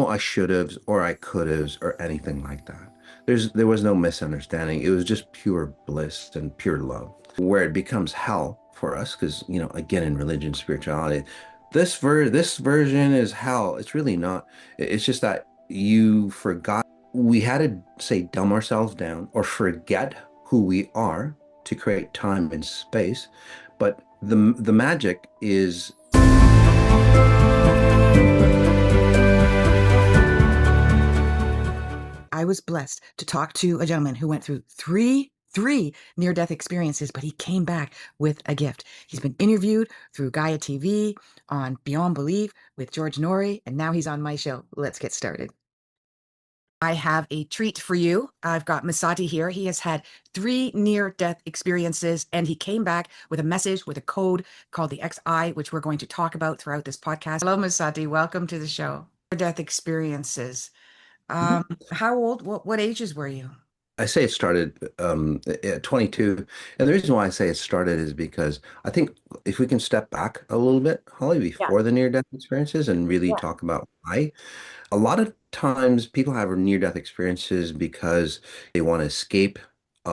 I should have or I could have or anything like that. There was no misunderstanding. It was just pure bliss and pure love. Where it becomes hell for us, because again, in religion, spirituality, this version is hell. It's really not. It's just that you forgot. We had to say dumb ourselves down or forget who we are to create time and space. But the magic is I was blessed to talk to a gentleman who went through three near-death experiences, but he came back with a gift. He's been interviewed through Gaia TV, on Beyond Belief with George Norrie, and now he's on my show. Let's get started. I have a treat for you. I've got Masati here. He has had 3 near-death experiences, and he came back with a message, with a code called the XI, which we're going to talk about throughout this podcast. Hello, Masati. Welcome to the show. Near-death experiences. How old, what ages were you? I say it started at 22. And the reason why I say it started is because I think if we can step back a little bit, Holly, Yeah, before the near-death experiences and really yeah. talk about why, a lot of times people have near-death experiences because they want to escape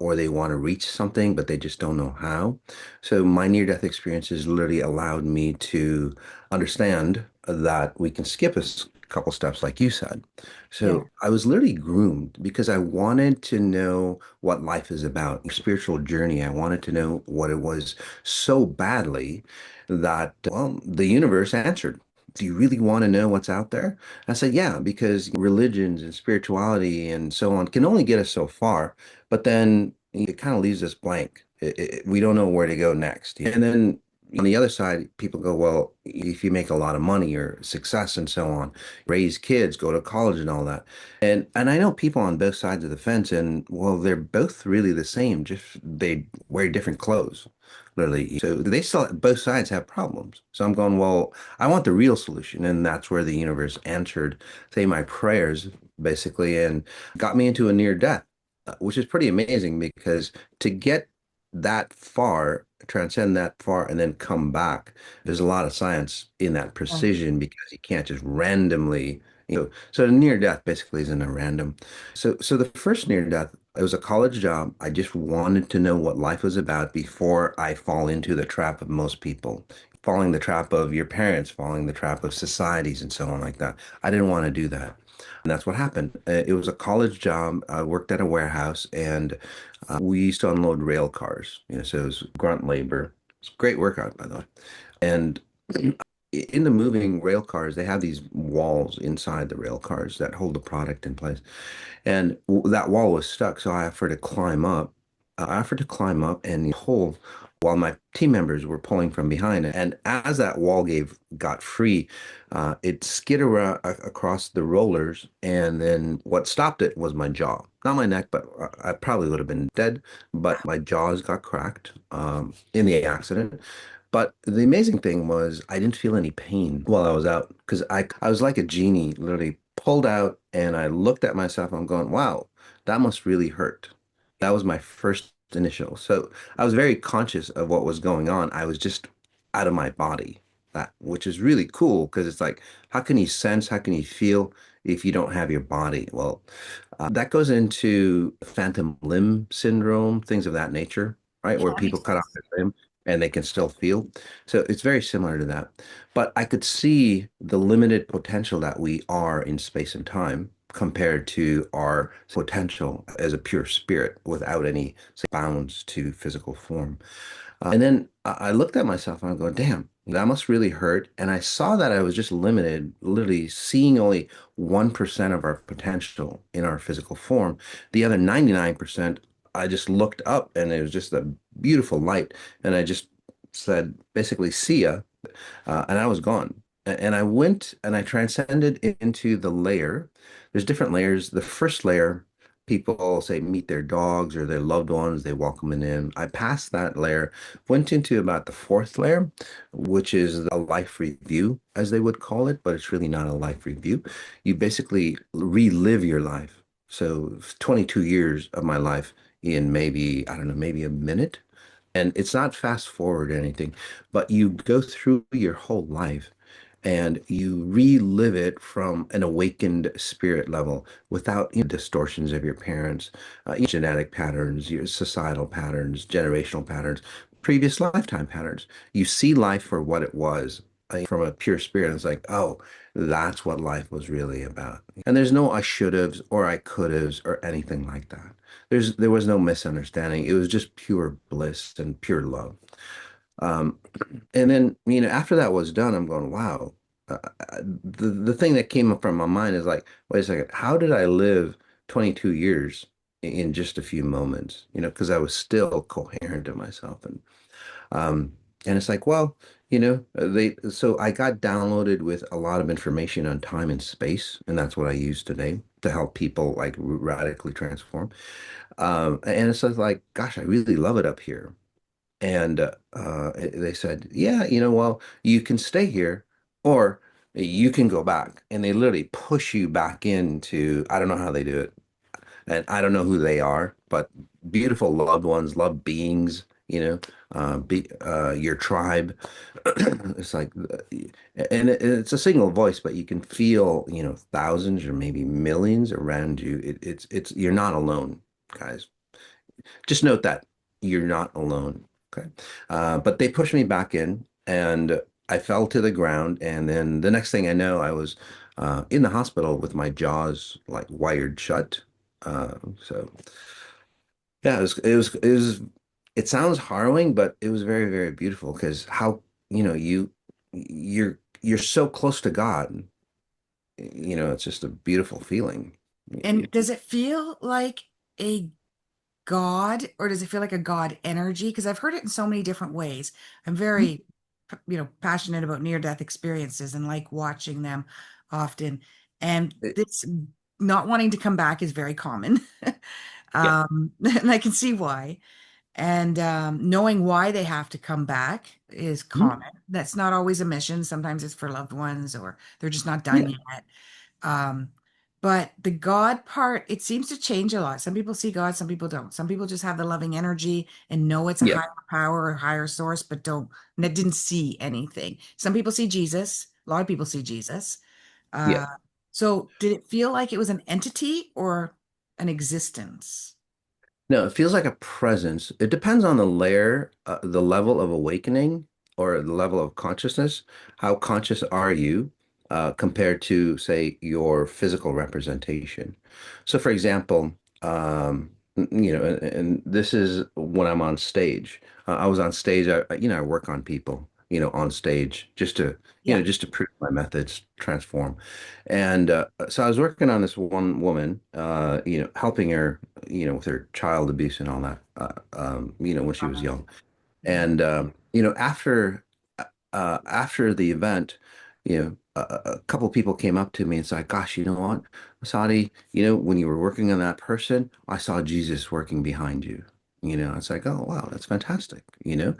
or they want to reach something, but they just don't know how. So my near-death experiences literally allowed me to understand that we can skip couple steps, like you said. Yeah. So I was literally groomed because I wanted to know what life is about, spiritual journey. I wanted to know what it was so badly that, well, the universe answered. Do you really want to know what's out there? I said, yeah, because religions and spirituality and so on can only get us so far, but then it kind of leaves us blank. We don't know where to go next. And then on the other side, people go, well, if you make a lot of money or success and so on, raise kids, go to college and all that. And I know people on both sides of the fence, and well, they're both really the same, just they wear different clothes, literally. So they still, both sides have problems. So I'm going, well, I want the real solution. And that's where the universe answered, say, my prayers, basically, and got me into a near death, which is pretty amazing because to get that far, transcend that far, and then come back, there's a lot of science in that Oh, precision because you can't just randomly, so the near death basically isn't a random. So the first near death, it was a college job. I just wanted to know what life was about before I fall into the trap of most people, falling the trap of your parents, falling the trap of societies and so on like that. I didn't want to do that. And that's what happened. It was a college job. I worked at a warehouse and we used to unload rail cars, so it was grunt labor. It's a great workout, by the way. And in the moving rail cars, they have these walls inside the rail cars that hold the product in place. And that wall was stuck, so I offered to climb up. I offered to climb up and pull while my team members were pulling from behind. And as that wall got free, it skid around across the rollers. And then what stopped it was my jaw, not my neck, but I probably would have been dead. But my jaws got cracked in the accident. But the amazing thing was I didn't feel any pain while I was out because I was like a genie, literally pulled out and I looked at myself. I'm going, wow, that must really hurt. That was my first initial. So I was very conscious of what was going on. I was just out of my body, that which is really cool because it's like, how can you sense, how can you feel if you don't have your body? Well, that goes into phantom limb syndrome, things of that nature, right? yeah, Where that makes people cut off sense. their limb and they can still feel. So it's very similar to that. But I could see the limited potential that we are in space and time compared to our potential as a pure spirit without any say, bounds to physical form. And then I looked at myself and I go, damn, that must really hurt. And I saw that I was just limited, literally seeing only 1% of our potential in our physical form. The other 99%, I just looked up and it was just a beautiful light. And I just said, basically, see ya. And I was gone. And I went and I transcended into the layer. There's different layers. The first layer, people say meet their dogs or their loved ones, they welcome them in. I passed that layer, went into about the fourth layer, which is a life review, as they would call it, but it's really not a life review. You basically relive your life. So 22 years of my life in maybe, I don't know, maybe a minute. And it's not fast forward or anything, but you go through your whole life and you relive it from an awakened spirit level without distortions of your parents, genetic patterns, your societal patterns, generational patterns, previous lifetime patterns. You see life for what it was from a pure spirit. It's like, oh, that's what life was really about. And there's no I should have's or I could have's or anything like that. There was no misunderstanding. It was just pure bliss and pure love. Um, and then, after that was done, I'm going, wow. The thing that came up from my mind is like, wait a second, how did I live 22 years in just a few moments? Because I was still coherent to myself. Um, and it's like, well, so I got downloaded with a lot of information on time and space, and that's what I use today to help people like radically transform. And it's just like, gosh, I really love it up here. And they said, yeah, well, you can stay here or you can go back. And they literally push you back into, I don't know how they do it. And I don't know who they are, but beautiful loved ones, loved beings, your tribe. It's like, and it's a single voice, but you can feel, thousands or maybe millions around you. You're not alone, guys. Just note that you're not alone. Okay. But they pushed me back in and I fell to the ground. And then the next thing I know, I was in the hospital with my jaws like wired shut. So yeah, it sounds harrowing, but it was very, very beautiful because how, you're so close to God. It's just a beautiful feeling. And does it feel like a God or does it feel like a God energy? Because I've heard it in so many different ways. I'm very, passionate about near-death experiences and like watching them often. And this not wanting to come back is very common. Yeah. And I can see why. And knowing why they have to come back is Mhm. common. That's not always a mission. Sometimes it's for loved ones or they're just not done Yeah. yet. Um, but the God part, it seems to change a lot. Some people see God, some people don't. Some people just have the loving energy and know it's a Yeah. higher power or higher source, but didn't see anything. Some people see Jesus. A lot of people see Jesus. Yeah. Uh, so did it feel like it was an entity or an existence? No, it feels like a presence. It depends on the layer, the level of awakening or the level of consciousness. How conscious are you compared to, say, your physical representation? So, for example, and this is when I'm on stage. I was on stage. I work on people, on stage Yeah. just to prove my methods transform. And so I was working on this one woman, helping her with her child abuse and all that, when she was young. Yeah. And after the event, a couple people came up to me and said, "Gosh, you know what, Masati, when you were working on that person, I saw Jesus working behind you." It's like, oh wow, that's fantastic. And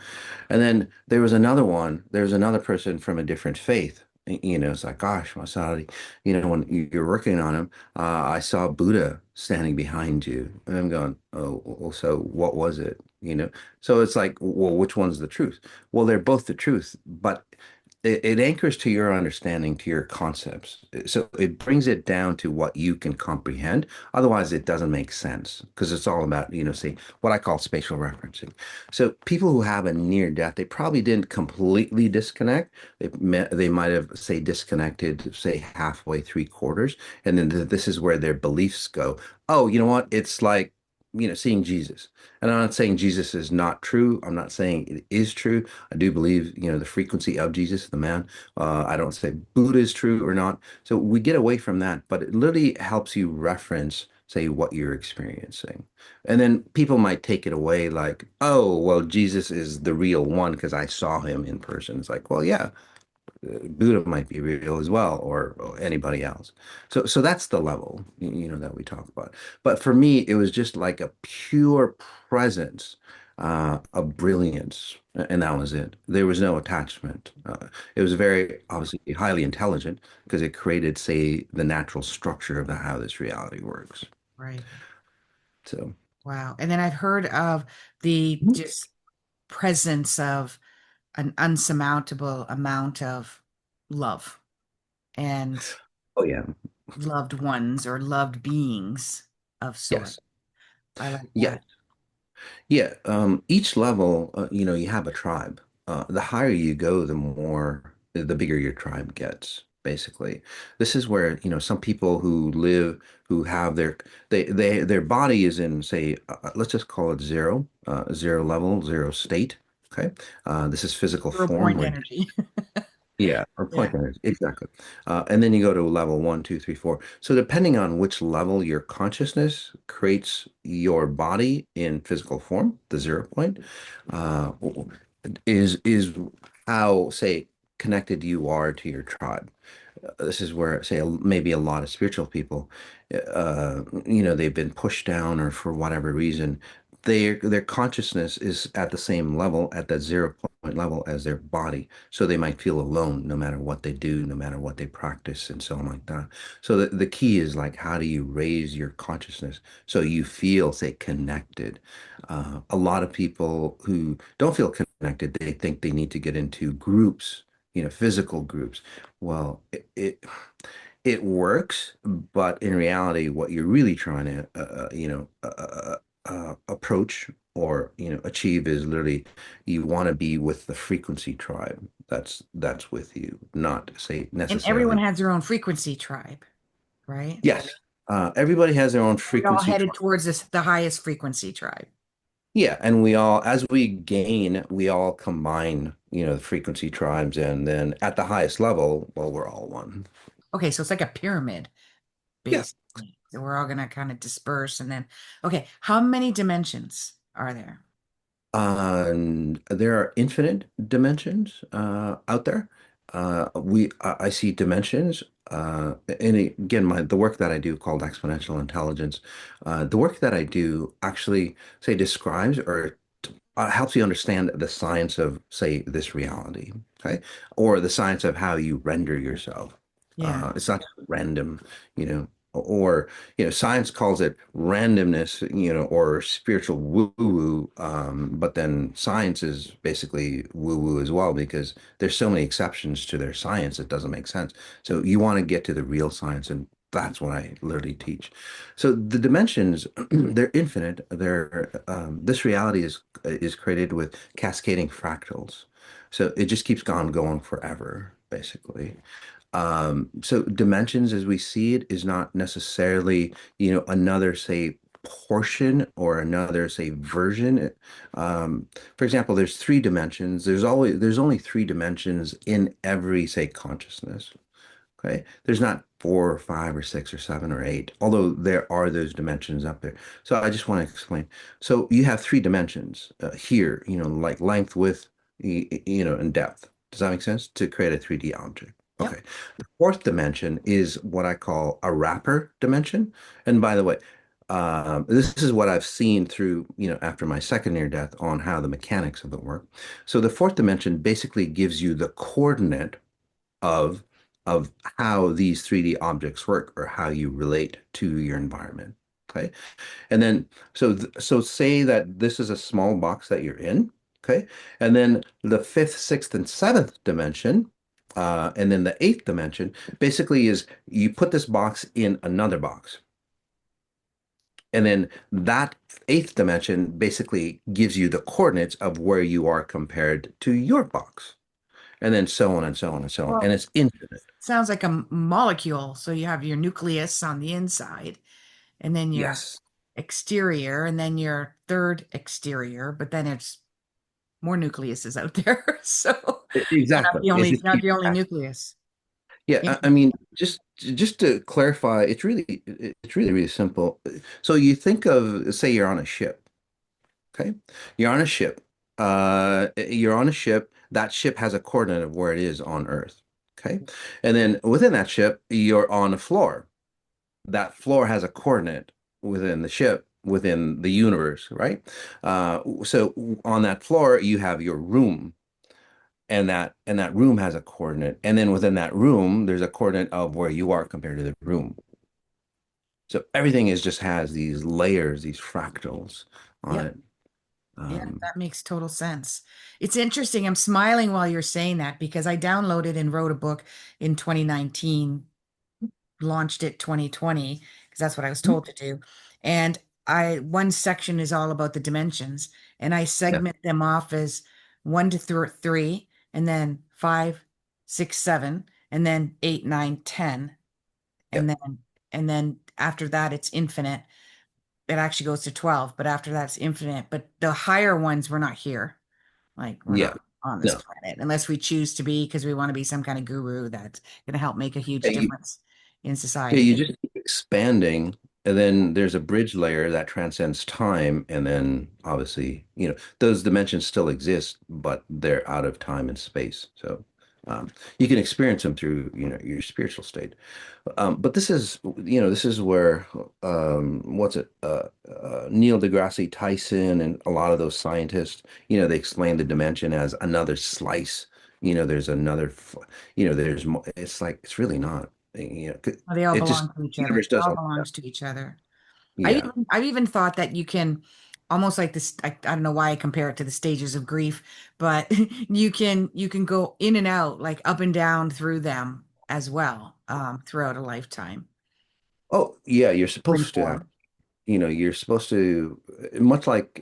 then there was another one, there was another person from a different faith. It's like, gosh, Masari, when you're working on him, I saw Buddha standing behind you. And I'm going, oh, well, so what was it? So it's like, well, which one's the truth? Well, they're both the truth, but it anchors to your understanding, to your concepts. So it brings it down to what you can comprehend. Otherwise, it doesn't make sense because it's all about, say, what I call spatial referencing. So people who have a near death, they probably didn't completely disconnect. They might have, say, disconnected, say, halfway, three quarters. And then this is where their beliefs go. Oh, you know what? It's like, seeing Jesus. And I'm not saying Jesus is not true. I'm not saying it is true. I do believe, the frequency of Jesus, the man. I don't say Buddha is true or not. So we get away from that, but it literally helps you reference, say, what you're experiencing. And then people might take it away like, oh, well, Jesus is the real one because I saw him in person. It's like, well, yeah, Buddha might be real as well, or anybody else. So that's the level, that we talk about. But for me, it was just like a pure presence, of brilliance, and that was it. There was no attachment. It was very obviously highly intelligent because it created, say, the natural structure of how this reality works. Right. So, Wow. And then I've heard of the just presence of an unsurmountable amount of love and Oh yeah. loved ones or loved beings of sort. Yes. I like Yes. that. Yeah. Each level, you have a tribe. The higher you go, the bigger your tribe gets, basically. This is where, some people who have their body is in, say, let's just call it zero, zero level, zero state. Okay. This is physical Zero form point where energy. yeah, or Yeah. point energy, exactly. And then you go to level one, two, three, four. So depending on which level your consciousness creates your body in physical form, the 0 point, uh, is how, say, connected you are to your tribe. This is where, say, maybe a lot of spiritual people, they've been pushed down or for whatever reason, their consciousness is at the same level, at that 0 point level as their body. So they might feel alone no matter what they do, no matter what they practice, and so on like that. So the key is like, how do you raise your consciousness so you feel, say, connected? A lot of people who don't feel connected, they think they need to get into groups, physical groups. Well, it works, but in reality, what you're really trying to, approach or achieve is literally you want to be with the frequency tribe. That's with you, not say And everyone necessarily. has their own frequency tribe, right? Yes, everybody has their own We all frequency headed tribe. towards the highest frequency tribe. Yeah, and we all, as we gain, we all combine, the frequency tribes, and then at the highest level, well, we're all one. Okay, so it's like a pyramid, Yeah. basically. So we're all gonna kind of disperse and then, okay, how many dimensions are there? And there are infinite dimensions out there. I see dimensions. And again, the work that I do called Exponential Intelligence, the work that I do actually say describes or helps you understand the science of, say, this reality, okay, or the science of how you render yourself. Yeah. It's not just random, or science calls it randomness, or spiritual woo-woo. But then science is basically woo-woo as well because there's so many exceptions to their science, it doesn't make sense. So you want to get to the real science, and that's what I literally teach. So the dimensions, they're infinite. This reality is created with cascading fractals. So it just keeps on going forever, basically. So dimensions as we see it is not necessarily, another, say, portion or another, say, version. For example, there's three dimensions. There's only three dimensions in every, say, consciousness. Okay. There's not four or five or six or seven or eight, although there are those dimensions up there. So I just want to explain. So you have three dimensions here, like length, width, and depth. Does that make sense? To create a 3D object. Yep. Okay. The fourth dimension is what I call a wrapper dimension. And by the way, this is what I've seen through, after my second near death on how the mechanics of it work. So the fourth dimension basically gives you the coordinate of of how these 3D objects work or how you relate to your environment. Okay. And then so say that this is a small box that you're in. Okay. And then the fifth, sixth, and seventh dimension, and then the eighth dimension basically is you put this box in another box. And then that eighth dimension basically gives you the coordinates of where you are compared to your box. And then so on and so on and so on. And Well, it's infinite. sounds like a molecule. So you have your nucleus on the inside, and then your Yes. exterior, and then your third exterior, but then it's more nucleuses out there. So Exactly. It it's just not keeps the only happening. nucleus. Yeah, Yeah. I mean, just to clarify, it's really really simple. So you think of, say, you're on a ship, okay? You're on a ship. You're on a ship. That ship has a coordinate of where it is on Earth, okay? And then within that ship, you're on a floor. That floor has a coordinate within the ship, within the universe, right? So on that floor, you have your room. And that room has a coordinate, and then within that room there's a coordinate of where you are compared to the room. So everything is just has these layers, these fractals on Yep. it. Yeah, Um, that makes total sense. It's interesting. I'm smiling while you're saying that because I downloaded and wrote a book in 2019, launched it 2020 because that's what I was told to do. And I one section is all about the dimensions, and I yeah, segment them off as one to three, and then five, six, seven, and then eight, nine, 10, yeah, and then after that it's infinite. It actually goes to 12, but after that's infinite. But the higher ones, we're not here. Like we're yeah. not on this No. planet unless we choose to be because we want to be some kind of guru that's going to help make a huge Yeah, you, difference in yeah, society. you just keep expanding, and then there's a bridge layer that transcends time, and then obviously, those dimensions still exist, but they're out of time and space. So you can experience them through, your spiritual state. But this is where what's it? Neil deGrasse Tyson and a lot of those scientists, they explain the dimension as another slice. There's another, there's more. It's like it's really not. Well, they all It just belong to each the other. universe It all doesn't. belongs to each other. Yeah. I've even thought that you can almost like this. I don't know why I compare it to the stages of grief, but you can go in and out, like up and down through them as well, throughout a lifetime. Oh, yeah. You're Twin supposed to have. form. You're supposed to, much like,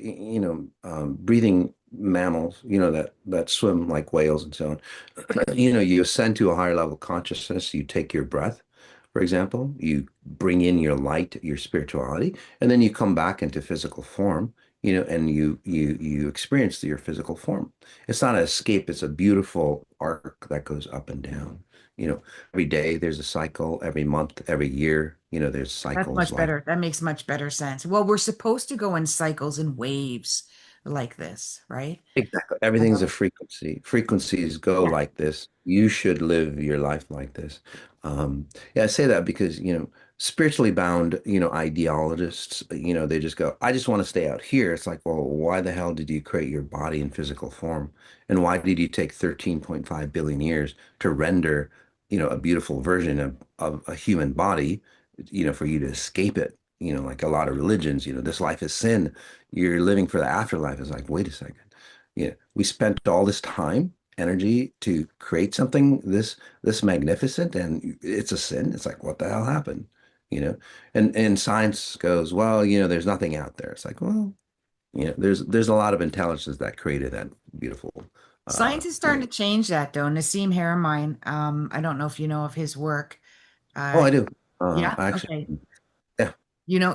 breathing mammals, that swim like whales and so on. You ascend to a higher level of consciousness. You take your breath, for example, you bring in your light, your spirituality, and then you come back into physical form, and you experience your physical form. It's not an escape, it's a beautiful arc that goes up and down. Every day there's a cycle, every month, every year, there's That's cycles much like. better. That makes much better sense. Well, we're supposed to go in cycles and waves like this, right? Exactly. Everything's a frequency. Frequencies go Yeah. like this. You should live your life like this. Yeah, I say that because, spiritually bound, ideologists, they just go, I just want to stay out here. It's like, well, why the hell did you create your body in physical form? And why did you take 13.5 billion years to render, a beautiful version of a human body, for you to escape it? Like a lot of religions, this life is sin, you're living for the afterlife. It's like, wait a second. We spent all this time, energy to create something this magnificent, and it's a sin. It's like, what the hell happened? You know? And science goes, well, there's nothing out there. It's like, well, there's a lot of intelligence that created that beautiful uh, Science is you starting know. to change that though. Nassim Haramein, I don't know if you know of his work. Oh, Uh, I do. yeah, I actually, okay. yeah.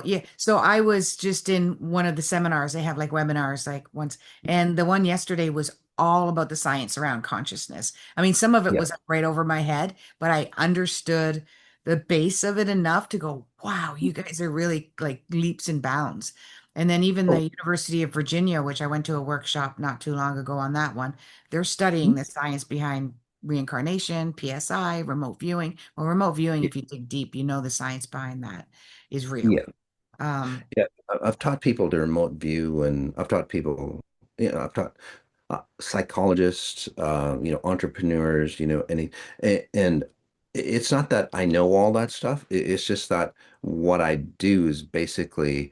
Yeah. So I was just in one of the seminars. They have like webinars like once, and the one yesterday was all about the science around consciousness. I mean, some of it Yeah. was right over my head, but I understood the base of it enough to go, wow, you guys are really like leaps and bounds. And then even the Oh, University of Virginia, which I went to a workshop not too long ago on that one, they're studying mhm. the science behind reincarnation, PSI, remote viewing. Well, remote viewing, if you dig deep, you know the science behind that is real. Yeah. Um, Yeah, I've taught people to remote view, and I've taught people, I've taught psychologists, entrepreneurs, and it's not that I know all that stuff. It's just that what I do is basically,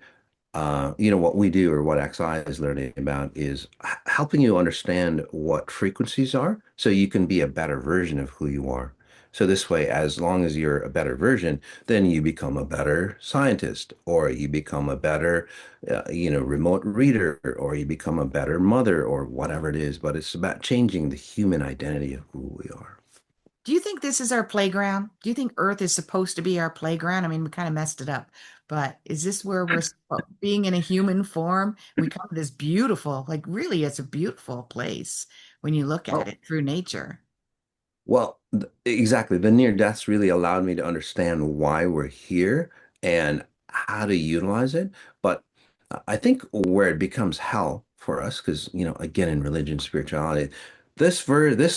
what we do or what XI is learning about is helping you understand what frequencies are so you can be a better version of who you are. So this way, as long as you're a better version, then you become a better scientist, or you become a better, remote reader, or you become a better mother, or whatever it is. But it's about changing the human identity of who we are. do you think this is our playground? Do you think Earth is supposed to be our playground? I mean, we kind of messed it up, but is this where being in a human form? We come to this beautiful, like really, it's a beautiful place when you look at Oh, it through nature. well, exactly. The near deaths really allowed me to understand why we're here and how to utilize it. But I think where it becomes hell for us, because, again, in religion, spirituality, this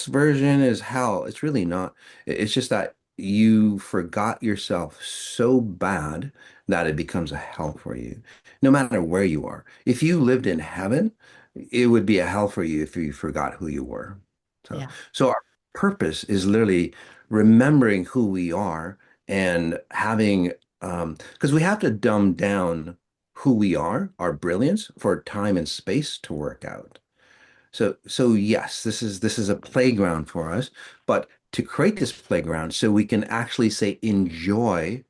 version is hell. It's really not. It's just that you forgot yourself so bad that it becomes a hell for you, no matter where you are. If you lived in heaven, it would be a hell for you if you forgot who you were. So, Yeah. so purpose is literally remembering who we are and having, because we have to dumb down who we are, our brilliance, for time and space to work out. So yes, this is a playground for us, but to create this playground so we can actually say enjoy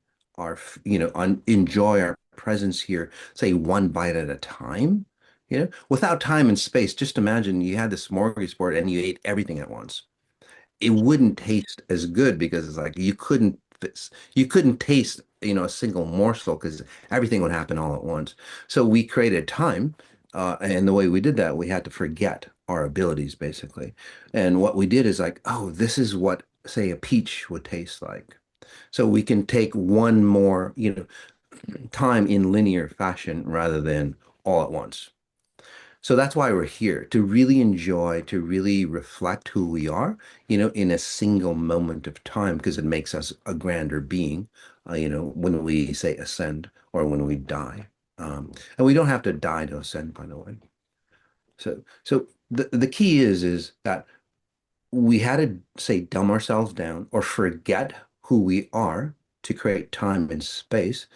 enjoy our presence here, say one bite at a time, without time and space. Just imagine you had this smorgasbord and you ate everything at once. It wouldn't taste as good because it's like you couldn't taste, a single morsel because everything would happen all at once. So we created time, and the way we did that, we had to forget our abilities basically. And what we did is like, oh, this is what, say, a peach would taste like. So we can take one more, time in linear fashion rather than all at once. So that's why we're here, to really enjoy, to really reflect who we are, in a single moment of time, because it makes us a grander being, when we say ascend or when we die. And we don't have to die to ascend, by the way. So the key is that we had to say dumb ourselves down or forget who we are to create time and space.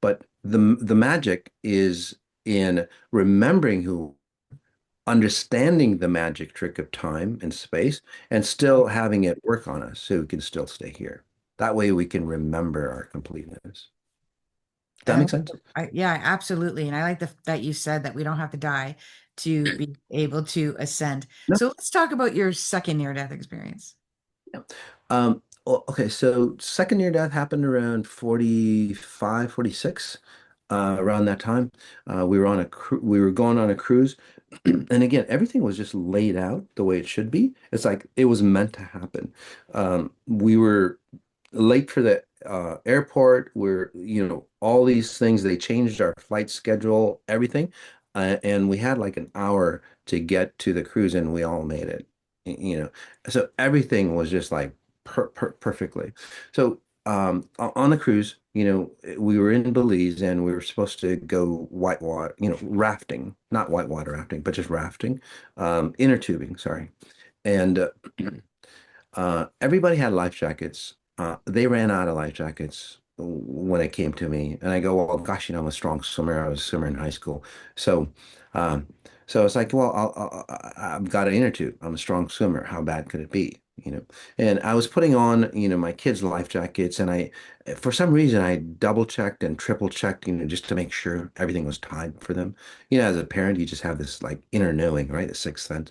But the magic is in remembering who understanding the magic trick of time and space and still having it work on us so we can still stay here. That way we can remember our completeness. That And makes sense? yeah, absolutely. And I like that you said that we don't have to die to be able to ascend. No. So let's talk about your second near-death experience. Yeah. Well, okay, so second near death happened around 45, 46. Around that time. We were going on a cruise. And again, everything was just laid out the way it should be. It's like it was meant to happen. We were late for the airport. All these things, they changed our flight schedule, everything. And we had like an hour to get to the cruise and we all made it, you know. So everything was just like perfectly. So on the cruise, we were in Belize and we were supposed to go whitewater, rafting, not whitewater rafting, but just rafting, inner tubing, sorry. And everybody had life jackets. They ran out of life jackets when it came to me. And I go, well, gosh, I'm a strong swimmer. I was a swimmer in high school. So, um, so it's like, well, I've got an inner tube. I'm a strong swimmer. How bad could it be? And I was putting on, my kids' life jackets, and for some reason, I double checked and triple checked, just to make sure everything was tied for them. As a parent, you just have this like inner knowing, right? The sixth sense.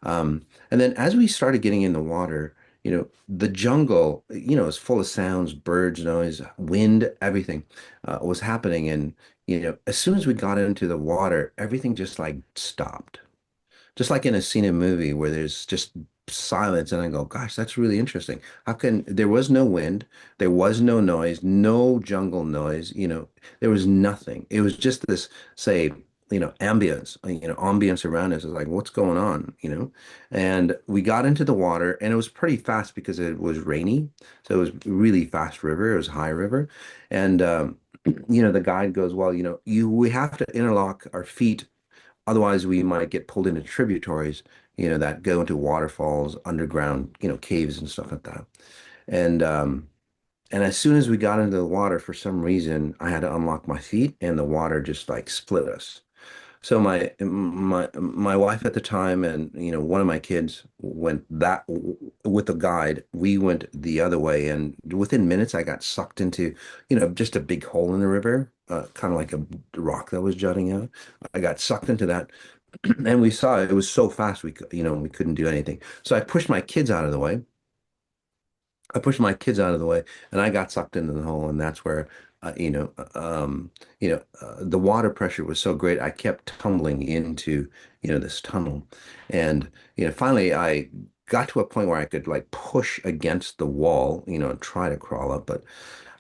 And then as we started getting in the water, the jungle, is full of sounds, birds, noise, wind, everything was happening. And, as soon as we got into the water, everything just like stopped. Just like in a scene in a movie where there's just silence, and I go, gosh, that's really interesting. How can there was no wind, there was no noise, no jungle noise, there was nothing. It was just this, say, ambience around us. Is like, what's going on, And we got into the water, and it was pretty fast because it was rainy, so it was really fast river. It was high river, and the guide goes, well, we have to interlock our feet. Otherwise, we might get pulled into tributaries, that go into waterfalls, underground, caves and stuff like that. And and as soon as we got into the water, for some reason, I had to unlock my feet, and the water just like split us. So my wife at the time and one of my kids went that with the guide. We went the other way, and within minutes, I got sucked into just a big hole in the river, kind of like a rock that was jutting out. I got sucked into that, and we saw it was so fast we couldn't do anything. So I pushed my kids out of the way. And I got sucked into the hole, and that's where, the water pressure was so great, I kept tumbling into, this tunnel, and finally, I got to a point where I could like push against the wall, and try to crawl up, but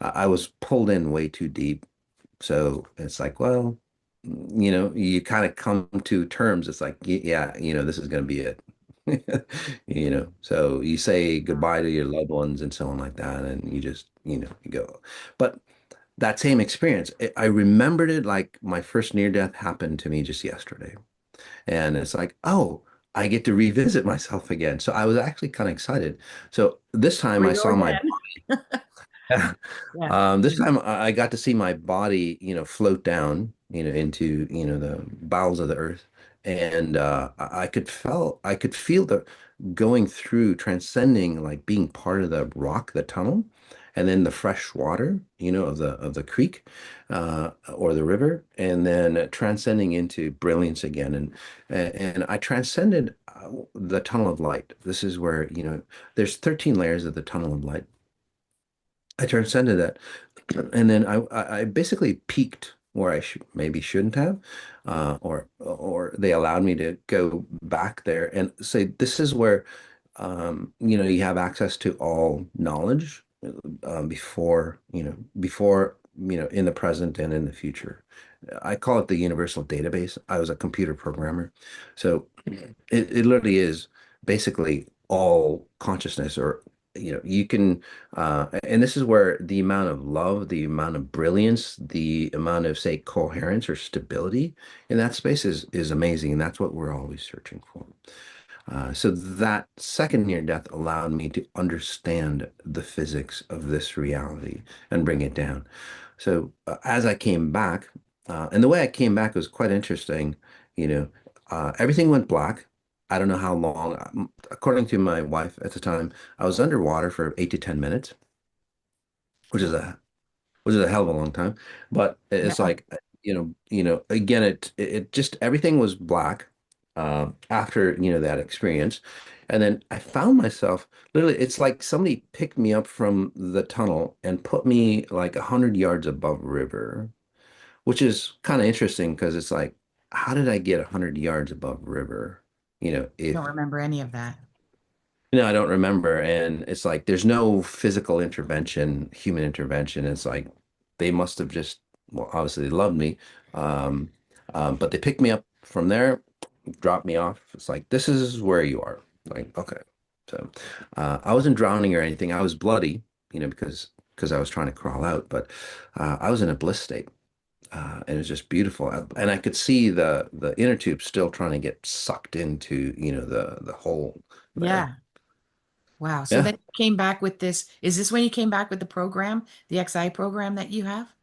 I was pulled in way too deep. So it's like, well, you kind of come to terms. It's like, yeah, this is going to be it. So you say goodbye to your loved ones and so on like that, and you just, you go. But that same experience, I remembered it like my first near death happened to me just yesterday. And it's like, oh, I get to revisit myself again. So I was actually kind of excited. So this time Were I you saw my again? Yeah. Yeah. This time I got to see my body, float down, into, the bowels of the earth. And I could feel the going through, transcending, like being part of the rock, the tunnel, and then the fresh water, of the creek, or the river, and then transcending into brilliance again. And I transcended the tunnel of light. This is where, there's 13 layers of the tunnel of light. I transcended that, and then I basically peaked where I maybe shouldn't have, or they allowed me to go back there and say this is where, you have access to all knowledge, before in the present and in the future. I call it the universal database. I was a computer programmer, so it literally is basically all consciousness, or you can, and this is where the amount of love, the amount of brilliance, the amount of, say, coherence or stability in that space is amazing, and that's what we're always searching for. So that second near death allowed me to understand the physics of this reality and bring it down. So as I came back, and the way I came back was quite interesting. You know, everything went black. I don't know how long. According to my wife at the time, I was underwater for 8 to 10 minutes, which is a hell of a long time. But it's Yeah. like, again, it just everything was black after, that experience. And then I found myself literally, it's like somebody picked me up from the tunnel and put me like 100 yards above river, which is kind of interesting because it's like, how did I get 100 yards above river? I don't If remember any of that. I don't remember. And it's like there's no physical intervention, human intervention. It's like they must have just, well, obviously they loved me. Um, but they picked me up from there, dropped me off. It's like, this is where you are. Like, okay. So I wasn't drowning or anything. I was bloody, because I was trying to crawl out, but I was in a bliss state. And it was just beautiful. And I could see the inner tube still trying to get sucked into, the hole there. Yeah. Wow. So Yeah. then you came back with this. Is this when you came back with the program, the XI program that you have?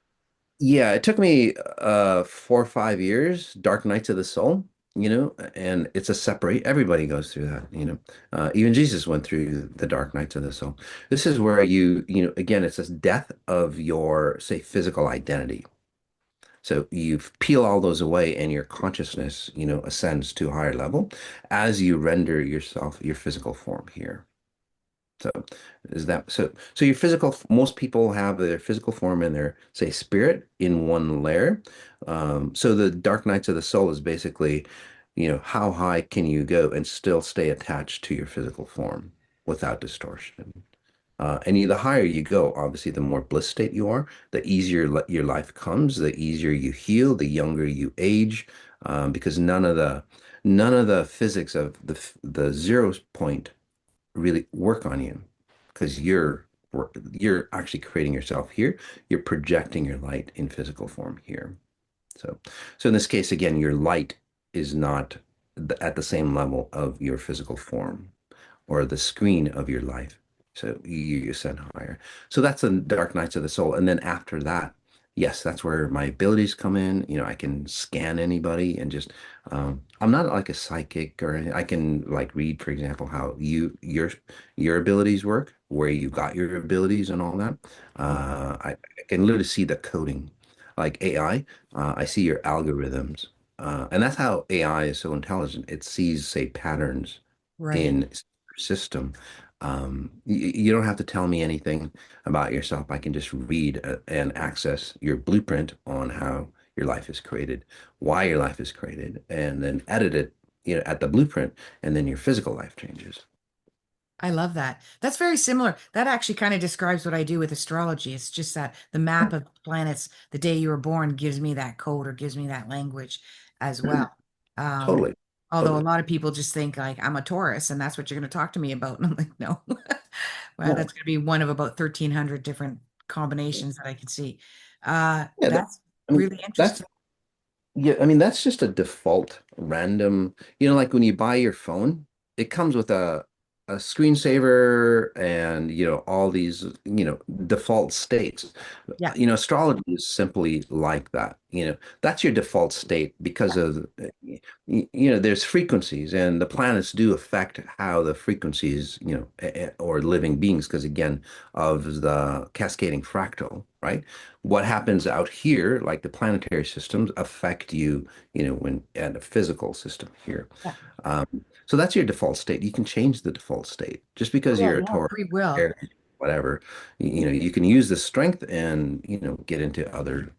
Yeah, it took me 4 or 5 years, Dark Nights of the Soul, and it's a separate, everybody goes through that, even Jesus went through the Dark Nights of the Soul. This is where again, it's this death of your, say, physical identity. So you peel all those away and your consciousness, ascends to a higher level as you render yourself, your physical form here. So is that so? So your physical, most people have their physical form and their, say, spirit in one layer. So the Dark Nights of the Soul is basically, how high can you go and still stay attached to your physical form without distortion? The higher you go, obviously, the more bliss state you are, the easier your life comes, the easier you heal, the younger you age, because none of the physics of the 0 point really work on you because you're actually creating yourself here. You're projecting your light in physical form here. So, so in this case, again, your light is not at the same level of your physical form or the screen of your life. So you ascend higher. So that's the Dark Nights of the Soul. And then after that, yes, that's where my abilities come in. I can scan anybody and just, I'm not like a psychic or anything. I can like read, for example, how your abilities work, where you got your abilities and all that. I can literally see the coding, like AI. I see your algorithms. And that's how AI is so intelligent. It sees, say, patterns Right. in system. You don't have to tell me anything about yourself. I can just read and access your blueprint on how your life is created, why your life is created, and then edit it, at the blueprint, and then your physical life changes. I love that. That's very similar. That actually kind of describes what I do with astrology. It's just that the Yeah, map of planets, the day you were born, gives me that code or gives me that language as yeah, well. Um, totally, Although a totally. lot of people just think like I'm a Taurus and that's what you're going to talk to me about. And I'm like, no. Well, No, that's going to be one of about 1,300 different combinations that I can see. yeah, That's I mean, really that's interesting. yeah, I mean, that's just a default random, like when you buy your phone, it comes with a a screensaver and all these default states. Yeah. Astrology is simply like that. That's your default state because of there's frequencies, and the planets do affect how the frequencies, or living beings, because again of the cascading fractal, right? What happens out here, like the planetary systems, affect you, when at a physical system here. Yeah. Um, so that's your default state. You can change the default state just Oh because yeah, you're a you have Taurus, free will. Aries, whatever. You can use the strength and get into other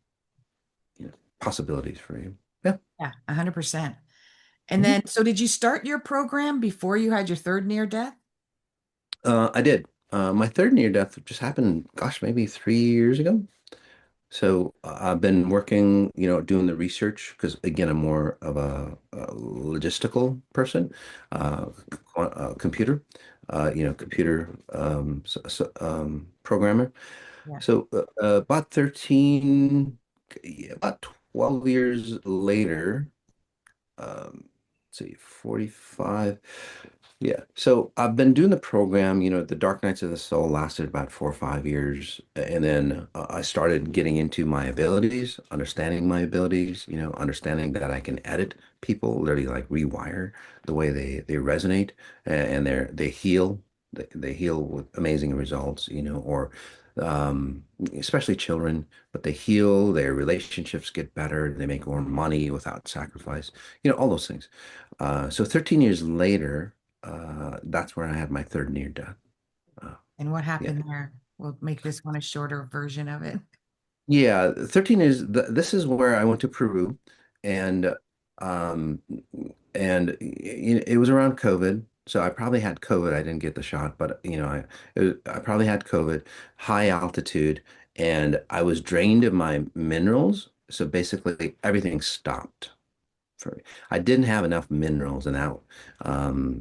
possibilities for you. Yeah. Yeah, 100%. And Mhm. then, so did you start your program before you had your third near death? I did. My third near death just happened, gosh, maybe 3 years ago. So I've been working, doing the research because again, I'm more of a logistical person, computer, computer programmer. Yeah. So yeah, about 12 years later, let's see, 45. Yeah. So I've been doing the program, the Dark Nights of the Soul lasted about 4 or 5 years. And then I started getting into my abilities, understanding my abilities, understanding that I can edit people, literally like rewire the way they resonate and they heal. They heal with amazing results, or um, especially children, but they heal, their relationships get better, they make more money without sacrifice, all those things. So 13 years later, that's where I had my third near death. Uh, And what yeah. happened there? We'll make this one a shorter version of it. Yeah, 13 years. This is where I went to Peru, and um, it was around COVID. So I probably had COVID. I didn't get the shot, but I probably had COVID, high altitude, and I was drained of my minerals. So basically, everything stopped for me. I didn't have enough minerals and out.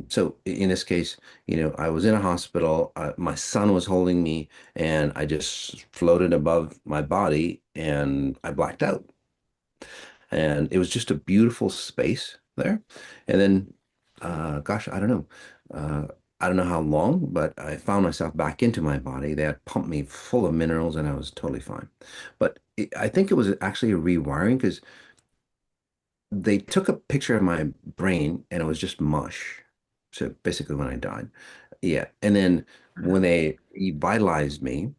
So in this case, I was in a hospital. My son was holding me, and I just floated above my body, and I blacked out. And it was just a beautiful space there. And then, gosh, I don't know. I don't know how long, but I found myself back into my body. They had pumped me full of minerals, and I was totally fine. But I think it was actually a rewiring because they took a picture of my brain and it was just mush. So basically when I died. Yeah. And then when Wow. they revitalized me,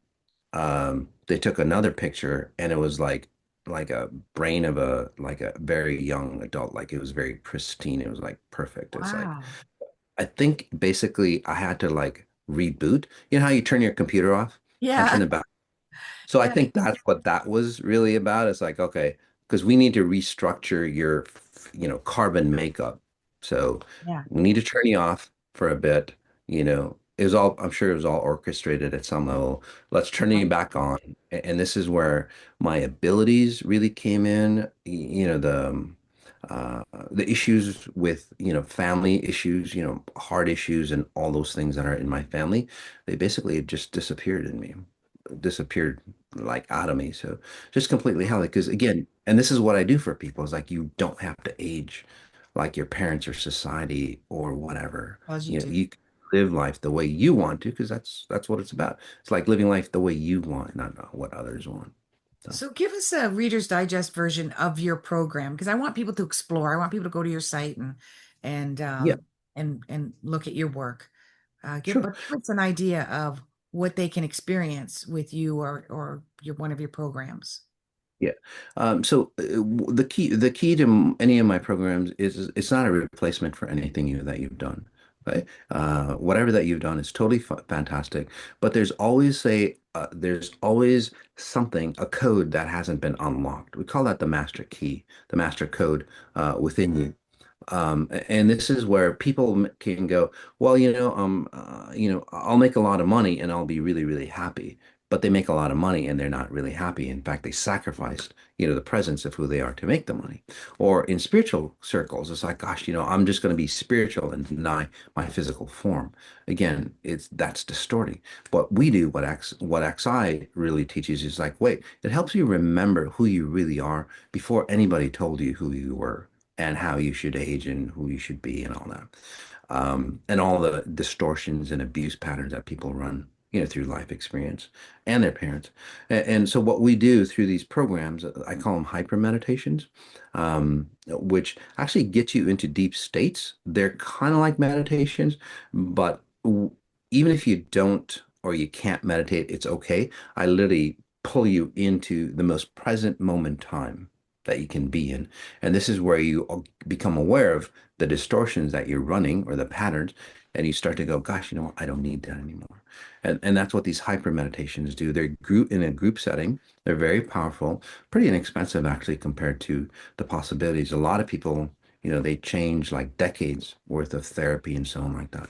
they took another picture and it was like a brain of a very young adult. Like it was very pristine. It was like perfect. It's like Wow. I think basically I had to like reboot. You know how you turn your computer off and Yeah. turn it back so I Yeah. think that's what that was really about. It's like, okay, because we need to restructure your, carbon makeup. So Yeah. we need to turn you off for a bit. It was all, I'm sure it was all orchestrated at some level. Let's turn you back on. And this is where my abilities really came in. The issues with, family issues, heart issues and all those things that are in my family, they basically just disappeared in me, disappeared like out of me. So just completely Wow. healthy. Because again, and this is what I do for people is like you don't have to age like your parents or society or whatever. As you do. You can live life the way you want to because that's what it's about. It's like living life the way you want, not what others want. So So give us a Reader's Digest version of your program because I want people to explore. I want people to go to your site and yeah, and look at your work. sure. Give us an idea of what they can experience with you or your one of your programs. Yeah. So the key to any of my programs is it's not a replacement for anything that you've done, right? Whatever that you've done is totally fantastic, but there's always something, a code that hasn't been unlocked. We call that the master key, the master code within you. And this is where people can go, well, I'll make a lot of money and I'll be really, really happy. But they make a lot of money and they're not really happy. In fact, they sacrificed, the presence of who they are to make the money. Or in spiritual circles, it's like, gosh, I'm just going to be spiritual and deny my physical form. Again, that's distorting. What we do, what XI really teaches is like, wait, it helps you remember who you really are before anybody told you who you were and how you should age and who you should be and all that. and all the distortions and abuse patterns that people run, through life experience and their parents. And so what we do through these programs, I call them hyper meditations, which actually get you into deep states. They're kind of like meditations, but even if you don't or you can't meditate, it's okay. I literally pull you into the most present moment time that you can be in. And this is where you become aware of the distortions that you're running or the patterns, and you start to go, gosh, you know what? I don't need that anymore. And that's what these hyper meditations do. They're group in a group setting. They're very powerful, pretty inexpensive actually compared to the possibilities. A lot of people, they change like decades worth of therapy and so on like that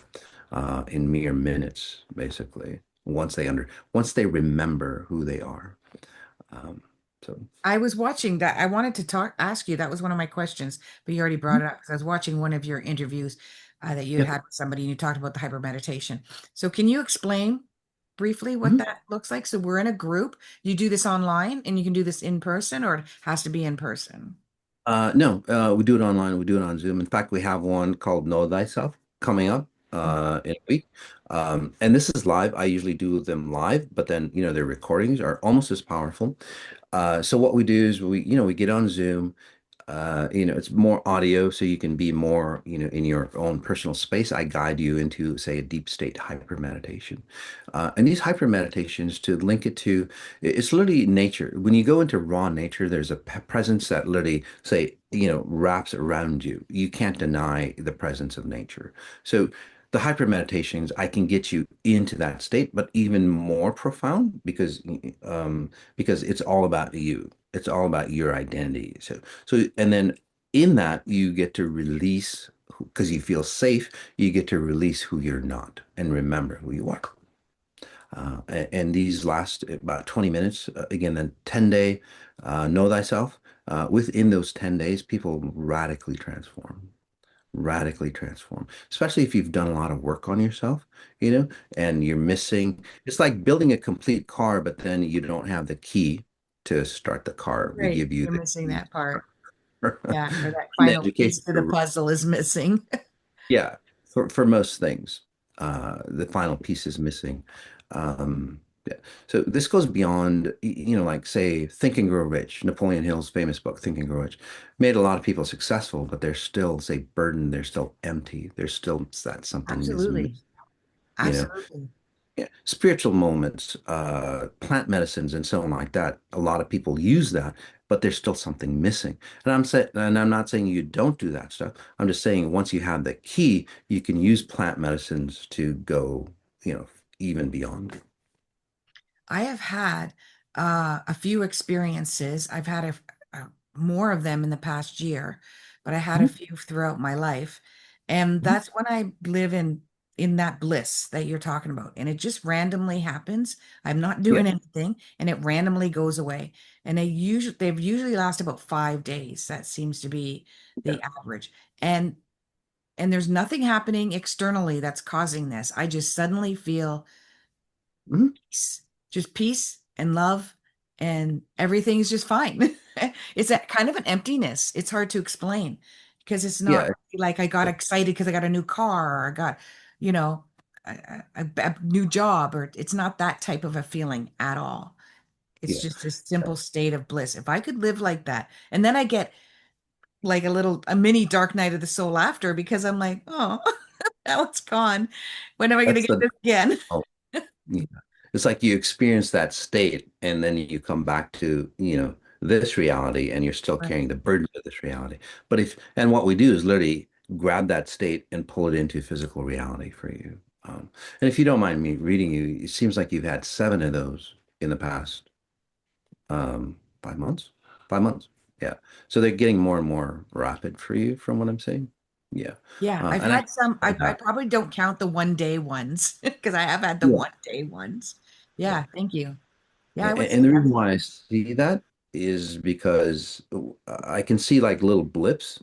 in mere minutes, basically. Once they remember who they are. Um, so. I was watching that. I wanted to ask you. That was one of my questions, but you already brought it up because I was watching one of your interviews that you Yep. had with somebody and you talked about the hyper meditation. So can you explain briefly what Mhm. that looks like? So we're in a group. You do this online and you can do this in person, or it has to be in person? No, we do it online. We do it on Zoom. In fact, we have one called Know Thyself coming up in a week. And this is live. I usually do them live, but then, their recordings are almost as powerful. So what we do is we get on Zoom. It's more audio, so you can be more, in your own personal space. I guide you into, say, a deep state hyper meditation. And these hyper meditations, to link it to, it's literally nature. When you go into raw nature, there's a presence that literally, say, wraps around you. You can't deny the presence of nature. So the hyper meditations, I can get you into that state, but even more profound because it's all about you. It's all about your identity. And then in that, you get to release, because you feel safe, you get to release who you're not and remember who you are. And these last about 20 minutes. Again, then 10-day, know thyself. Within those 10 days, people radically transform, especially if you've done a lot of work on yourself, and you're missing, it's like building a complete car, but then you don't have the key to start the car. We Right. give you You're the missing key. that part. Yeah. Or that And the final piece education to the for, puzzle is missing. yeah, for most things, the final piece is missing. Yeah. So this goes beyond, like say, Think and Grow Rich. Napoleon Hill's famous book, Think and Grow Rich, made a lot of people successful, but they're still, say, burdened. They're still empty. There's still that something is missing. Absolutely. You know, Absolutely. yeah. Spiritual moments, plant medicines, and so on like that. A lot of people use that, but there's still something missing. And I'm not saying you don't do that stuff. I'm just saying once you have the key, you can use plant medicines to go, even beyond. I have had a few experiences. I've had more of them in the past year, but I had a Mhm. few throughout my life, and Mhm. that's when I live in that bliss that you're talking about, and it just randomly happens. I'm not Yeah. doing anything, and it randomly goes away. And they've usually last about 5 days. That seems to be Yeah. the average. And and there's nothing happening externally that's causing this. I just suddenly feel Mhm. peace, just peace and love, and everything's just fine. It's a kind of an emptiness. It's hard to explain because it's not Yeah. like I got excited because I got a new car or I got, you know, a new job, or it's not that type of a feeling at all. It's Yeah. just a simple state of bliss. If I could live like that, and then I get like a mini dark night of the soul after because I'm like, oh, now it's gone. When am I going to That's get the this again? Yeah. It's like you experience that state and then you come back to, this reality and you're still Right. carrying the burden of this reality. And what we do is literally grab that state and pull it into physical reality for you. And if you don't mind me reading you, it seems like you've had seven of those in the past 5 months. 5 months. Yeah. So they're getting more and more rapid for you from what I'm saying. Yeah. Yeah, I've And I had some. find I that, probably don't count the 1 day ones because I have had the yeah. 1 day ones. Yeah. Yeah, thank you. Yeah, I would say And the reason that's why I see that is because I can see like little blips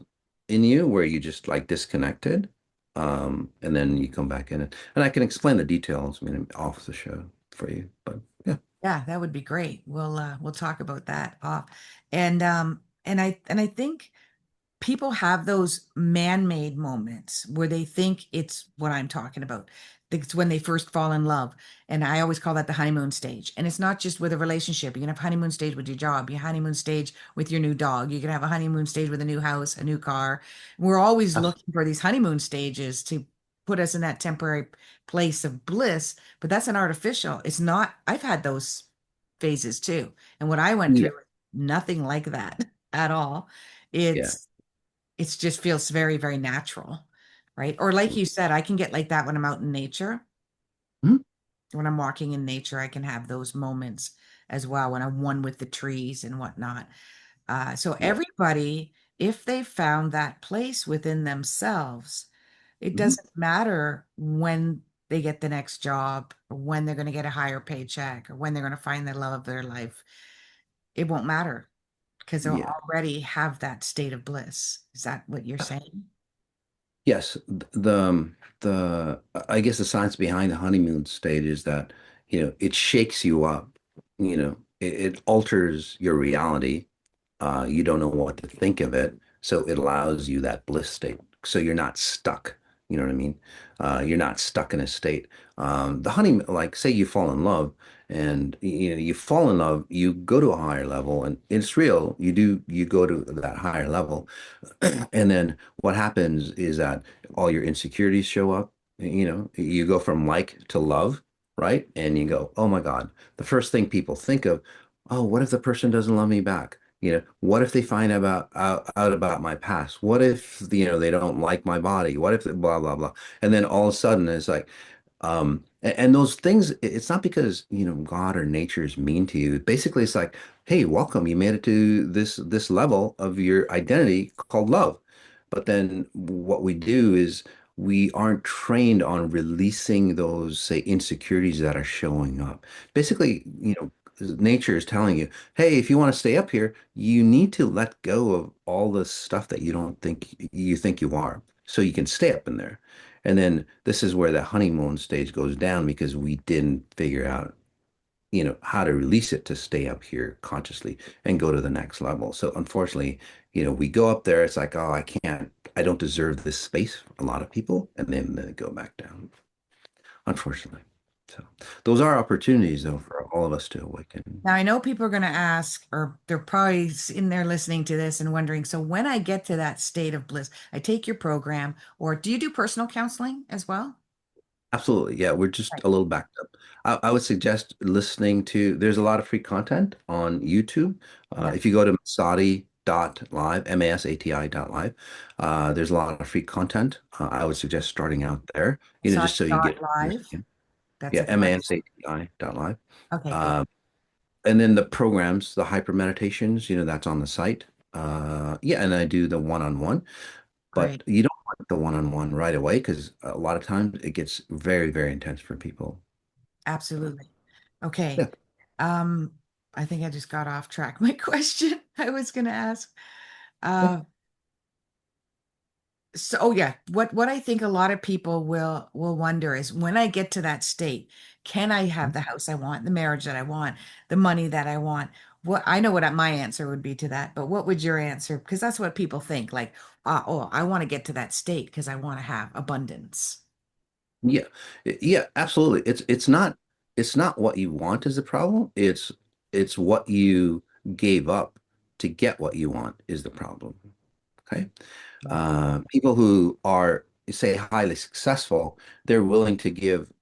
in you where you just like disconnected, and then you come back in it. And I can explain the details, off the show for you. But yeah. yeah, that would be great. We'll talk about that off. And I think people have those man-made moments where they think it's what I'm talking about. It's when they first fall in love. And I always call that the honeymoon stage. And it's not just with a relationship. You can have honeymoon stage with your job, your honeymoon stage with your new dog. You can have a honeymoon stage with a new house, a new car. We're always Abs- looking for these honeymoon stages to put us in that temporary place of bliss, but that's an artificial. It's not, I've had those phases too. And what I went Yeah, through, nothing like that at all. yeah. It's just feels very, very natural, right? Or like you said, I can get like that when I'm out in nature. Mhm. When I'm walking in nature, I can have those moments as well when I'm one with the trees and whatnot. So Yeah. everybody, if they found that place within themselves, it Mhm. doesn't matter when they get the next job, or when they're going to get a higher paycheck, or when they're going to find the love of their life. It won't matter because they'll Yeah. already have that state of bliss. Is that what you're saying? Yes, I guess the science behind the honeymoon stage is that, it shakes you up, it alters your reality. You don't know what to think of it, so it allows you that bliss state. So you're not stuck. You know what I mean? You're not stuck in a state. The honeymoon, like say you fall in love, and you fall in love, you go to a higher level, and it's real. You go to that higher level, and then what happens is that all your insecurities show up. You go from like to love, right? And you go, oh my God. The first thing people think of, oh, what if the person doesn't love me back? What if they find out about my past? What if, they don't like my body? What if blah, blah, blah. And then all of a sudden it's like, and those things, it's not because, God or nature is mean to you. Basically, it's like, hey, welcome. You made it to this level of your identity called love. But then what we do is we aren't trained on releasing those, say, insecurities that are showing up. Basically, nature is telling you, hey, if you want to stay up here, you need to let go of all the stuff that you don't think you are, so you can stay up in there. And then this is where the honeymoon stage goes down because we didn't figure out, how to release it to stay up here consciously and go to the next level. So unfortunately, we go up there, it's like, oh, I don't deserve this space, a lot of people, and then they go back down, unfortunately. So those are opportunities though for all of us to awaken. Now, I know people are going to ask, or they're probably in there listening to this and wondering, so when I get to that state of bliss, I take your program, or do you do personal counseling as well? Absolutely. Yeah, we're just Right. a little backed up. I would suggest listening to, there's a lot of free content on YouTube. Yeah. If you go to Masati.live, Masati.live, there's a lot of free content. I would suggest starting out there, just so you get Live. That's yeah, a good. Masati.live. Okay, good. Uh, and then the programs, the hyper meditations, that's on the site. Yeah, and I do the one-on-one. But Great. you don't want the one-on-one right away because a lot of times it gets very, very intense for people. Absolutely. Okay. Yeah. Um, I think I just got off track. My question I was going to ask. Yeah. Uh, So, oh yeah, what I think a lot of people will wonder is when I get to that state, can I have the house I want, the marriage that I want, the money that I want? What I know what my answer would be to that, but what would your answer? Because that's what people think, like, oh, I want to get to that state because I want to have abundance. Yeah. Yeah, absolutely. It's not what you want is the problem. It's what you gave up to get what you want is the problem. Okay. Yeah. People who are, say, highly successful, they're willing to give,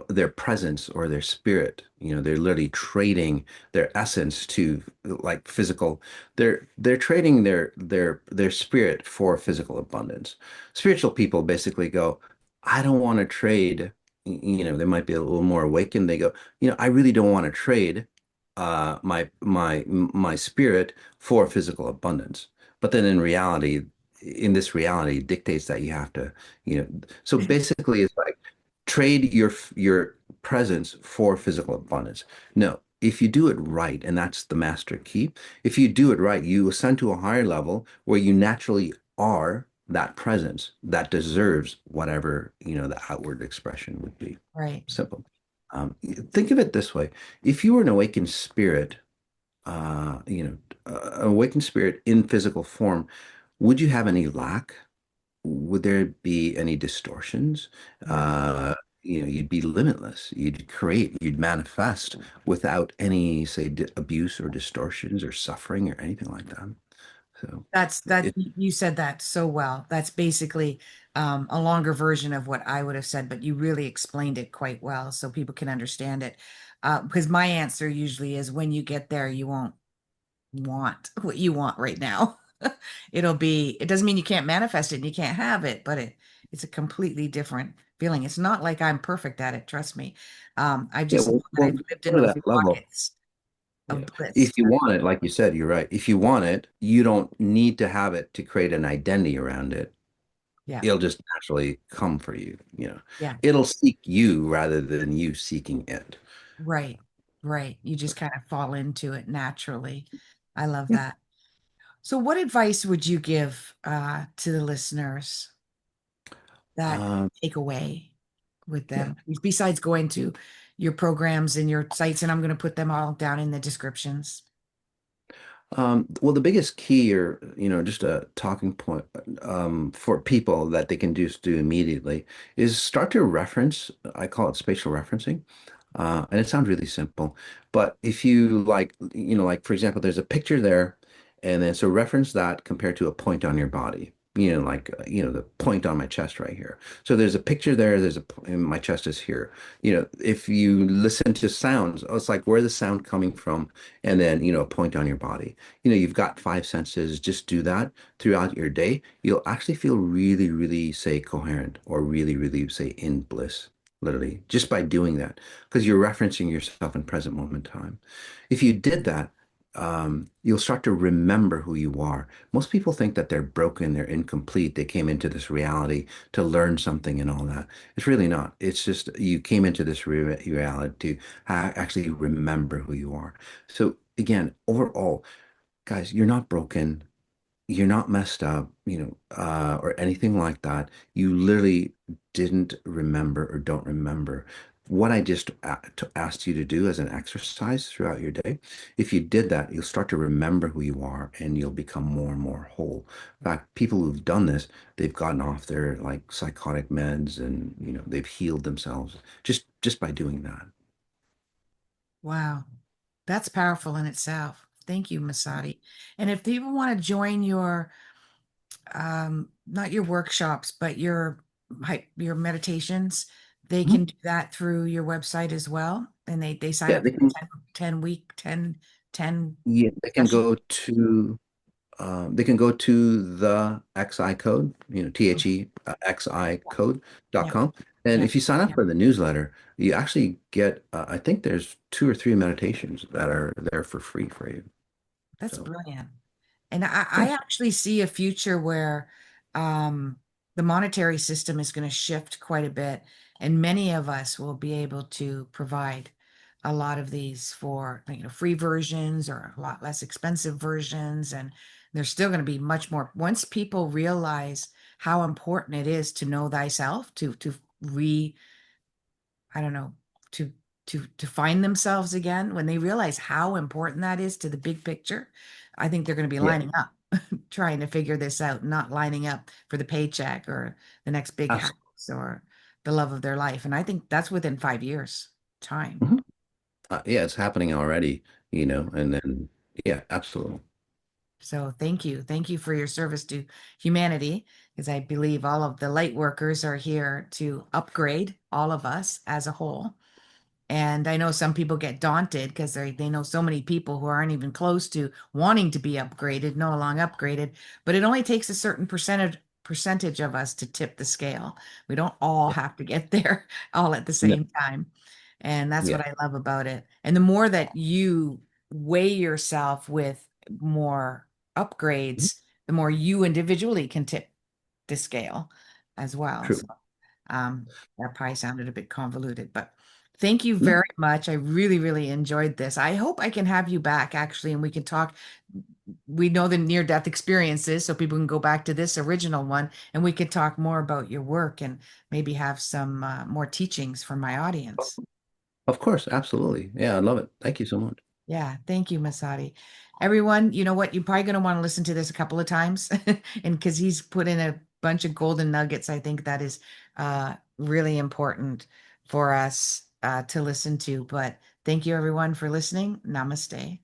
their presence or their spirit. They're literally trading their essence to like physical. They're trading their spirit for physical abundance. Spiritual people basically go, I don't want to trade. They might be a little more awakened. They go, I really don't want to trade my spirit for physical abundance. But then in this reality, it dictates that you have to, so basically it's like trade your presence for physical abundance. No, if you do it right, and that's the master key, if you do it right, you ascend to a higher level where you naturally are that presence that deserves whatever, the outward expression would be. Right. Simple. Think of it this way. If you were an awakened spirit in physical form, would you have any lack? Would there be any distortions? Yeah. Uh, you'd be limitless. You'd create, you'd manifest without any, say, abuse or distortions or suffering or anything like that. So That it, you said that so well. That's basically a longer version of what I would have said, but you really explained it quite well so people can understand it. Because my answer usually is when you get there, you won't want what you want right now. It doesn't mean you can't manifest it and you can't have it, but it's a completely different feeling. It's not like I'm perfect at it, trust me. I yeah, just know that well, I've lived in go to those that level. pockets Yeah. of bliss. If you want it, like you said, you're right. If you want it, you don't need to have it to create an identity around it. Yeah, It'll just naturally come for you, you know. yeah, It'll seek you rather than you seeking it. right, right. You just kind of fall into it naturally. I love Yeah. that. So what advice would you give to the listeners that Um, take away with yeah. them besides going to your programs and your sites? And I'm going to put them all down in the descriptions. Well, the biggest key or, just a talking point for people that they can just do immediately is start to reference. I call it spatial referencing. And it sounds really simple, but if you like, like for example, there's a picture there, and then so reference that compared to a point on your body. Like the point on my chest right here. So there's a picture there. And my chest is here. If you listen to sounds, oh, it's like where the sound coming from, and then a point on your body. You've got five senses. Just do that throughout your day. You'll actually feel really, really, say, coherent or really, really, say, in bliss, literally, just by doing that, because you're referencing yourself in present moment time. If you did that, you'll start to remember who you are. Most people think that they're broken, they're incomplete, they came into this reality to learn something and all that. It's really not. It's just you came into this reality to actually remember who you are. So again, overall, guys, you're not broken, you're not messed up, or anything like that. You literally didn't remember or don't remember what I just asked you to do as an exercise throughout your day. If you did that, you'll start to remember who you are and you'll become more and more whole. In fact, people who've done this, they've gotten off their like psychotic meds and they've healed themselves just by doing that. Wow. That's powerful in itself. Thank you, Masati. And if people want to join your not your workshops, but your meditations, they Mhm. can do that through your website as well. And they sign Yeah, up they for the can. 10 week, 10 Yeah, they can session. go to. They can go to the XI code, THE XI Yeah, code.com. And yeah, if you sign up for the newsletter, you actually get, I think there's two or three meditations that are there for free for you. that's So, brilliant. And yeah, I actually see a future where um, the monetary system is going to shift quite a bit, and many of us will be able to provide a lot of these for free versions or a lot less expensive versions, and there's still going to be much more once people realize how important it is to know thyself, to re I don't know, to to find themselves again. When they realize how important that is to the big picture, I think they're going to be yeah, lining up, trying to figure this out, not lining up for the paycheck or the next big house absolutely. or the love of their life. And I think that's within 5 years time. Mhm. Yeah, it's happening already, and then, yeah, absolutely. So thank you. Thank you for your service to humanity, because I believe all of the light workers are here to upgrade all of us as a whole. And I know some people get daunted because they know so many people who aren't even close to wanting to be upgraded, no longer upgraded. But it only takes a certain percentage of us to tip the scale. We don't all Yeah, have to get there all at the no, same time. And that's yeah, what I love about it. And the more that you weigh yourself with more mhm, upgrades, the more you individually can tip the scale as well. true. So um, that probably sounded a bit convoluted, but thank you No, very much. I really, really enjoyed this. I hope I can have you back actually, and we can talk. We know the near-death experiences, so people can go back to this original one, and we could talk more about your work and maybe have some more teachings for my audience. of course, absolutely. Yeah, I love it. Thank you so much. Yeah, thank you, Masati. Everyone, you know what? You're probably going to want to listen to this a couple of times, and because he's put in a bunch of golden nuggets, I think that is really important for us to listen to. But thank you, everyone, for listening. Namaste.